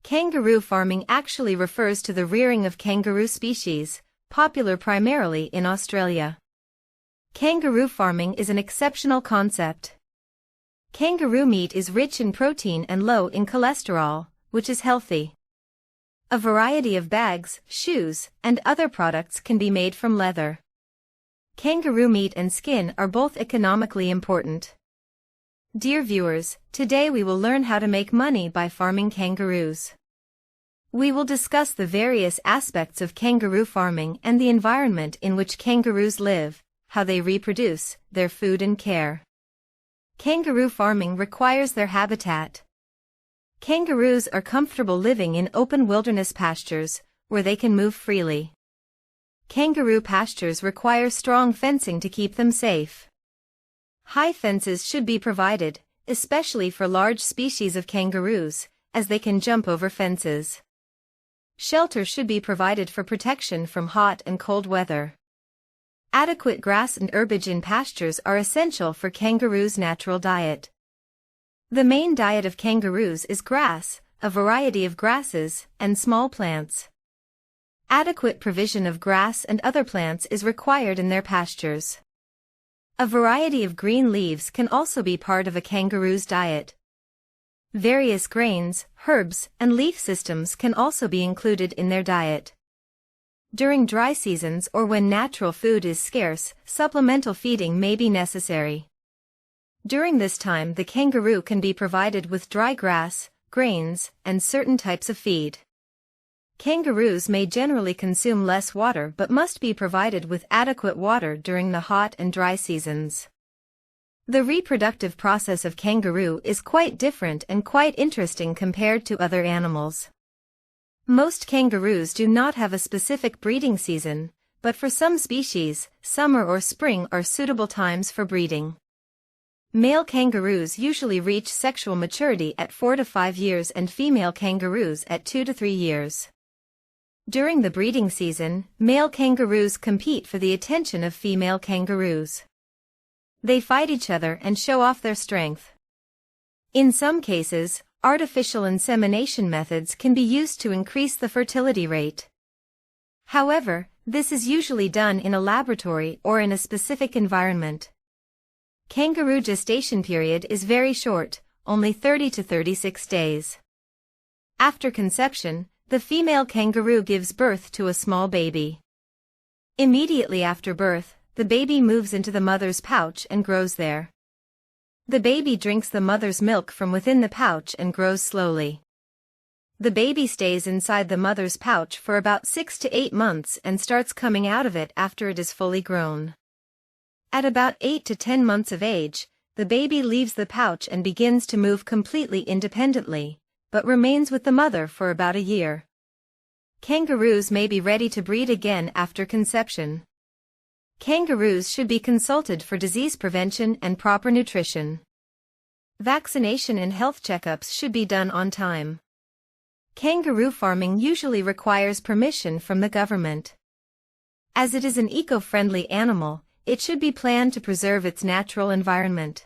Kangaroo farming actually refers to the rearing of kangaroo species, popular primarily in Australia. Kangaroo farming is an exceptional concept. Kangaroo meat is rich in protein and low in cholesterol, which is healthy. A variety of bags, shoes, and other products can be made from leather. Kangaroo meat and skin are both economically important. Dear viewers, today we will learn how to make money by farming kangaroos. We will discuss the various aspects of kangaroo farming and the environment in which kangaroos live, how they reproduce, their food and care. Kangaroo farming requires their habitat. Kangaroos are comfortable living in open wilderness pastures, where they can move freely. Kangaroo pastures require strong fencing to keep them safe. High fences should be provided, especially for large species of kangaroos, as they can jump over fences. Shelter should be provided for protection from hot and cold weather. Adequate grass and herbage in pastures are essential for kangaroos' natural diet. The main diet of kangaroos is grass, a variety of grasses, and small plants. Adequate provision of grass and other plants is required in their pastures. A variety of green leaves can also be part of a kangaroo's diet. Various grains, herbs, and leaf systems can also be included in their diet. During dry seasons or when natural food is scarce, supplemental feeding may be necessary. During this time, the kangaroo can be provided with dry grass, grains, and certain types of feed. Kangaroos may generally consume less water but must be provided with adequate water during the hot and dry seasons. The reproductive process of kangaroo is quite different and quite interesting compared to other animals. Most kangaroos do not have a specific breeding season, but for some species, summer or spring are suitable times for breeding. Male kangaroos usually reach sexual maturity at 4 to 5 years and female kangaroos at 2 to 3 years. During the breeding season, male kangaroos compete for the attention of female kangaroos. They fight each other and show off their strength. In some cases, artificial insemination methods can be used to increase the fertility rate. However, this is usually done in a laboratory or in a specific environment. Kangaroo gestation period is very short, only 30 to 36 days. After conception, the female kangaroo gives birth to a small baby. Immediately after birth, the baby moves into the mother's pouch and grows there. The baby drinks the mother's milk from within the pouch and grows slowly. The baby stays inside the mother's pouch for about 6 to 8 months and starts coming out of it after it is fully grown. At about 8 to 10 months of age, the baby leaves the pouch and begins to move completely independently, but remains with the mother for about a year. Kangaroos may be ready to breed again after conception. Kangaroos should be consulted for disease prevention and proper nutrition. Vaccination and health checkups should be done on time. Kangaroo farming usually requires permission from the government. As it is an eco-friendly animal, it should be planned to preserve its natural environment.